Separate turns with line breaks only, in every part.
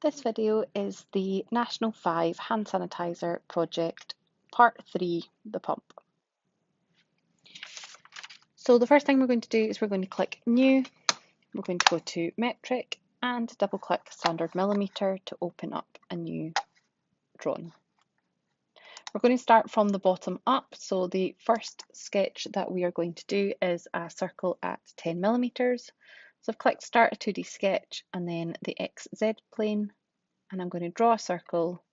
This video is the National 5 Hand Sanitizer Project, Part 3, the pump. So the first thing we're going to do is we're going to click New, we're going to go to Metric and double click Standard Millimetre to open up a new drawing. We're going to start from the bottom up, so the first sketch that we are going to do is a circle at 10 millimetres. So I've clicked Start a 2D sketch and then the XZ plane, and I'm going to draw a circle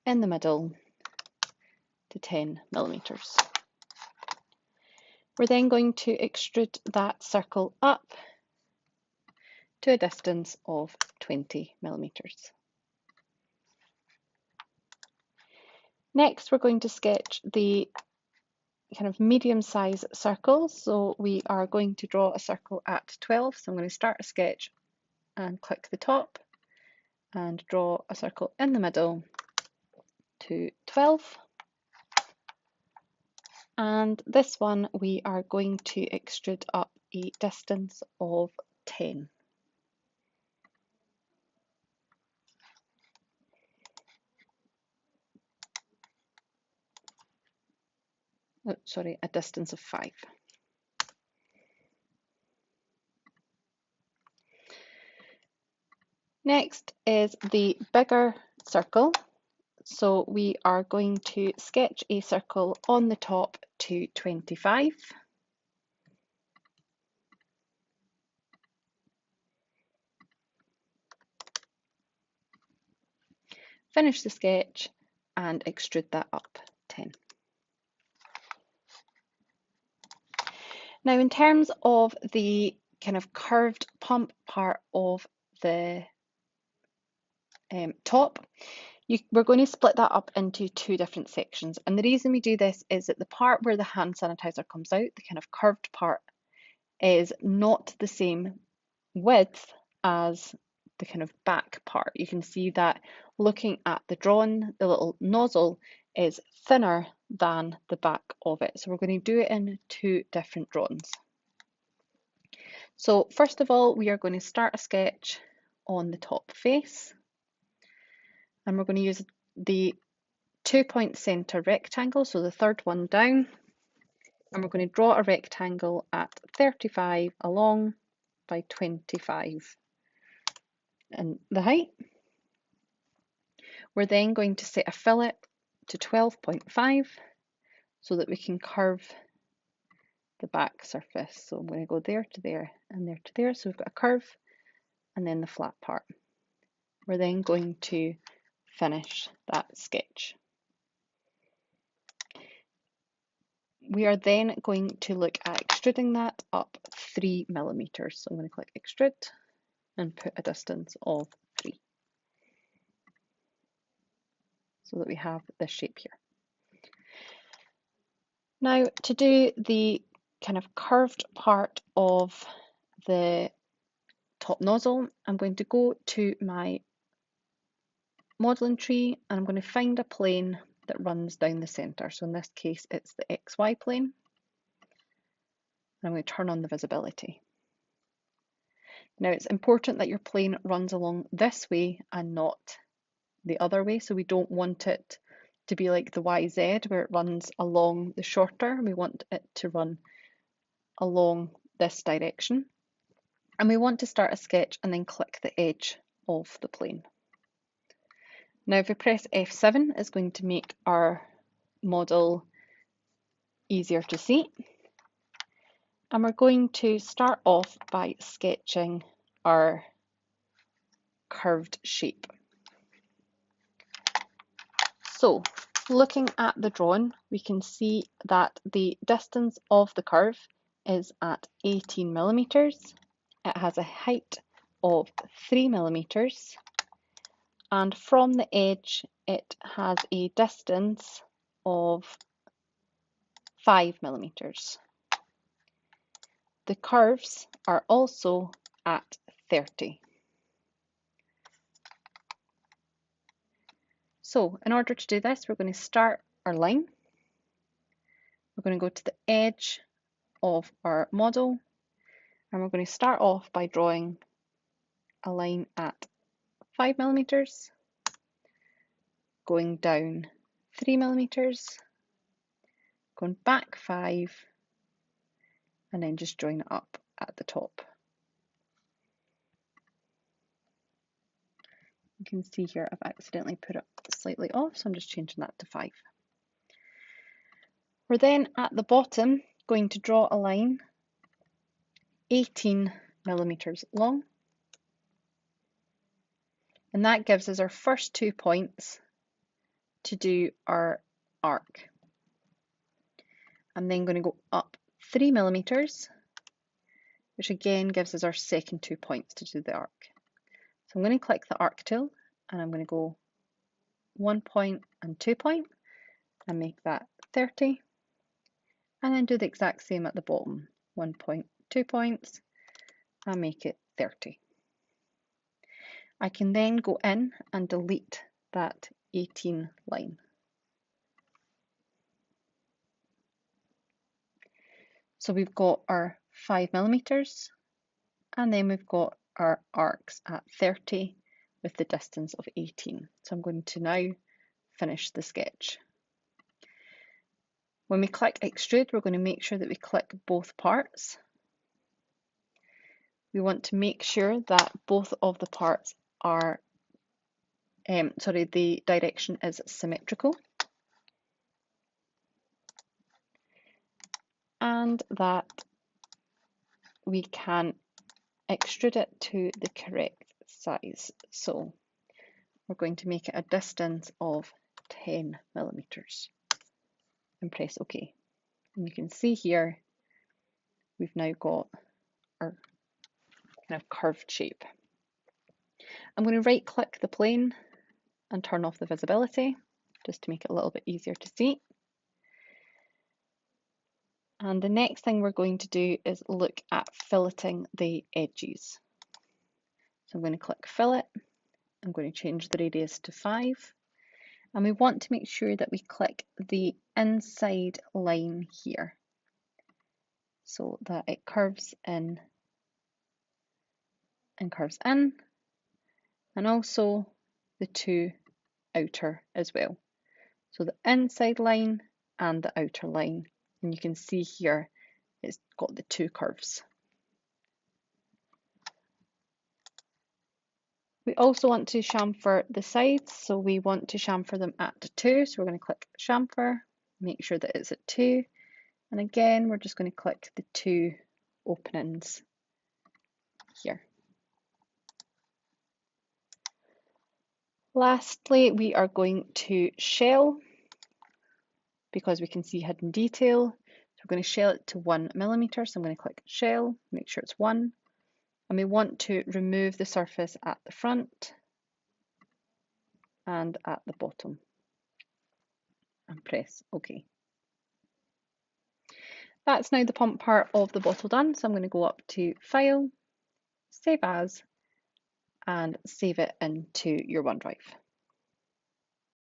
in the middle to 10 millimetres. We're then going to extrude that circle up to a distance of 20 millimetres. Next, we're going to sketch the kind of medium-sized circles. So we are going to draw a circle at 12. So I'm going to start a sketch and click the top and draw a circle in the middle to 12. And this one we are going to extrude up a distance of 10. Oh, sorry, a distance of 5. Next is the bigger circle. So we are going to sketch a circle on the top to 25. Finish the sketch and extrude that up 10. Now in terms of the kind of curved pump part of the top, we're going to split that up into 2 different sections. And the reason we do this is that the part where the hand sanitizer comes out, the kind of curved part, is not the same width as the kind of back part. You can see that looking at the drawing, the little nozzle is thinner than the back of it. So we're going to do it in 2 different drawings. So first of all, we are going to start a sketch on the top face. And we're going to use the 2-point center rectangle, so the third one down. And we're going to draw a rectangle at 35 along by 25 in the height. We're then going to set a fillet to 12.5 so that we can curve the back surface. So I'm going to go there to there and there to there. So we've got a curve and then the flat part. We're then going to finish that sketch. We are then going to look at extruding that up 3 millimetres. So I'm going to click Extrude and put a distance of 3. So that we have this shape here. Now to do the kind of curved part of the top nozzle, I'm going to go to my modelling tree and I'm going to find a plane that runs down the centre. So in this case it's the XY plane. And I'm going to turn on the visibility. Now it's important that your plane runs along this way and not the other way. So we don't want it to be like the YZ where it runs along the shorter. We want it to run along this direction. And we want to start a sketch and then click the edge of the plane. Now if we press F7, it's going to make our model easier to see. And we're going to start off by sketching our curved shape. So looking at the drawing, we can see that the distance of the curve is at 18 millimetres. It has a height of 3 millimetres. And from the edge, it has a distance of 5 millimetres. The curves are also at 30. So in order to do this, we're going to start our line. We're going to go to the edge of our model and we're going to start off by drawing a line at 5mm, going down 3mm, going back 5, and then just join it up at the top. You can see here I've accidentally put it slightly off, so I'm just changing that to 5. We're then at the bottom going to draw a line 18mm long, and that gives us our first 2 points to do our arc. I'm then going to go up 3mm, which again gives us our second 2 points to do the arc. So I'm going to click the arc tool, and I'm going to go 1 point and 2 point and make that 30, and then do the exact same at the bottom, 1 point, 2 points, and make it 30. I can then go in and delete that 18 line. So we've got our 5mm, and then we've got our arcs at 30 with the distance of 18. So I'm going to now finish the sketch. When we click extrude, we're going to make sure that we click both parts. We want to make sure that both of the parts are, the direction is symmetrical, and that we can extrude it to the correct size. So we're going to make it a distance of 10mm and press OK. And you can see here we've now got our kind of curved shape. I'm going to right click the plane and turn off the visibility just to make it a little bit easier to see. And the next thing we're going to do is look at filleting the edges. So I'm going to click fillet. I'm going to change the radius to 5. And we want to make sure that we click the inside line here so that it curves in and curves in, and also the 2 outer as well. So the inside line and the outer line, and you can see here it's got the 2 curves. We also want to chamfer the sides, so we want to chamfer them at 2, so we're going to click chamfer, make sure that it's at 2, and again we're just going to click the 2 openings here. Lastly, we are going to shell, because we can see hidden detail. So we're going to shell it to 1mm, so I'm going to click shell, make sure it's 1, and we want to remove the surface at the front and at the bottom, and press OK. That's now the pump part of the bottle done, so I'm going to go up to File, Save As, and save it into your OneDrive.